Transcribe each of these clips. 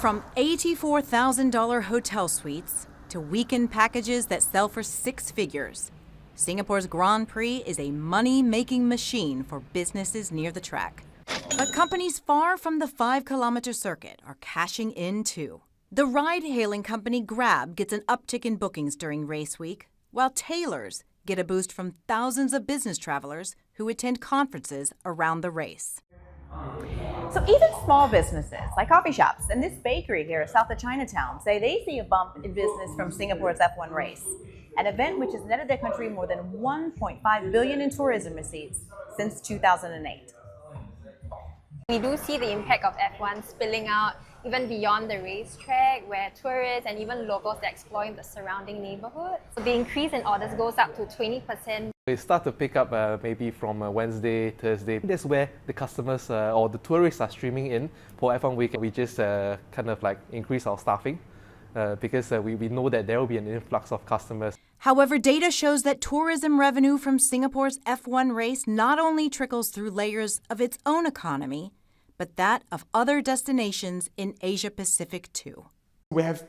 From $84,000 hotel suites to weekend packages that sell for six figures, Singapore's Grand Prix is a money-making machine for businesses near the track. But companies far from the 5-kilometer circuit are cashing in too. The ride-hailing company Grab gets an uptick in bookings during race week, while tailors get a boost from thousands of business travelers who attend conferences around the race. So even small businesses like coffee shops and this bakery here south of Chinatown say they see a bump in business from Singapore's F1 race, an event which has netted their country more than $1.5 billion in tourism receipts since 2008. We do see the impact of F1 spilling out even beyond the racetrack, where tourists and even locals are exploring the surrounding neighborhood. So the increase in orders goes up to 20%. It starts to pick up maybe from Wednesday, Thursday. That's where the customers or the tourists are streaming in for F1 week. We just kind of like increase our staffing because we know that there will be an influx of customers. However, data shows that tourism revenue from Singapore's F1 race not only trickles through layers of its own economy, but that of other destinations in Asia-Pacific too. We have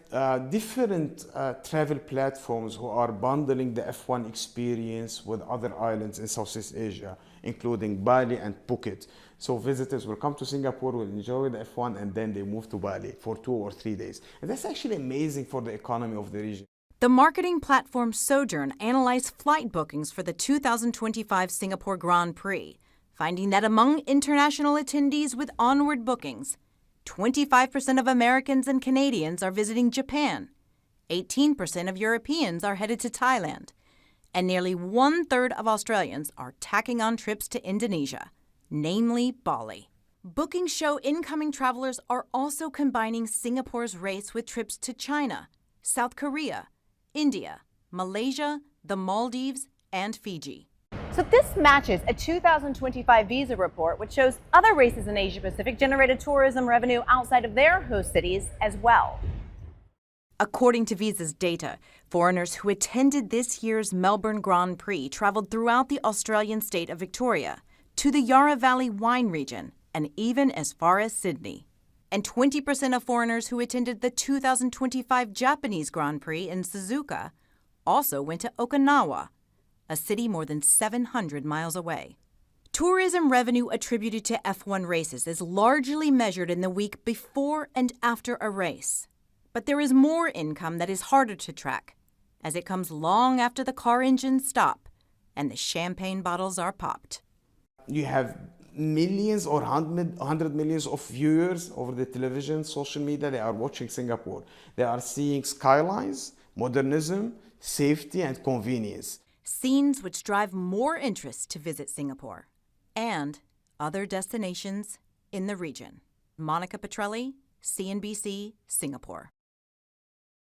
different travel platforms who are bundling the F1 experience with other islands in Southeast Asia, including Bali and Phuket. So visitors will come to Singapore, will enjoy the F1, and then they move to Bali for 2 or 3 days. And that's actually amazing for the economy of the region. The marketing platform Sojourn analyzed flight bookings for the 2025 Singapore Grand Prix, finding that among international attendees with onward bookings, 25% of Americans and Canadians are visiting Japan, 18% of Europeans are headed to Thailand, and nearly 1/3 of Australians are tacking on trips to Indonesia, namely Bali. Bookings show incoming travelers are also combining Singapore's race with trips to China, South Korea, India, Malaysia, the Maldives, and Fiji. So this matches a 2025 visa report which shows other races in Asia-Pacific generated tourism revenue outside of their host cities as well. According to Visa's data, foreigners who attended this year's Melbourne Grand Prix traveled throughout the Australian state of Victoria, to the Yarra Valley wine region, and even as far as Sydney. And 20% of foreigners who attended the 2025 Japanese Grand Prix in Suzuka also went to Okinawa, a city more than 700 miles away. Tourism revenue attributed to F1 races is largely measured in the week before and after a race. But there is more income that is harder to track, as it comes long after the car engines stop and the champagne bottles are popped. You have millions or 100 millions of viewers over the television, social media. They are watching Singapore. They are seeing skylines, modernism, safety, and convenience. Scenes which drive more interest to visit Singapore and other destinations in the region. Monica Pitrelli, CNBC, Singapore.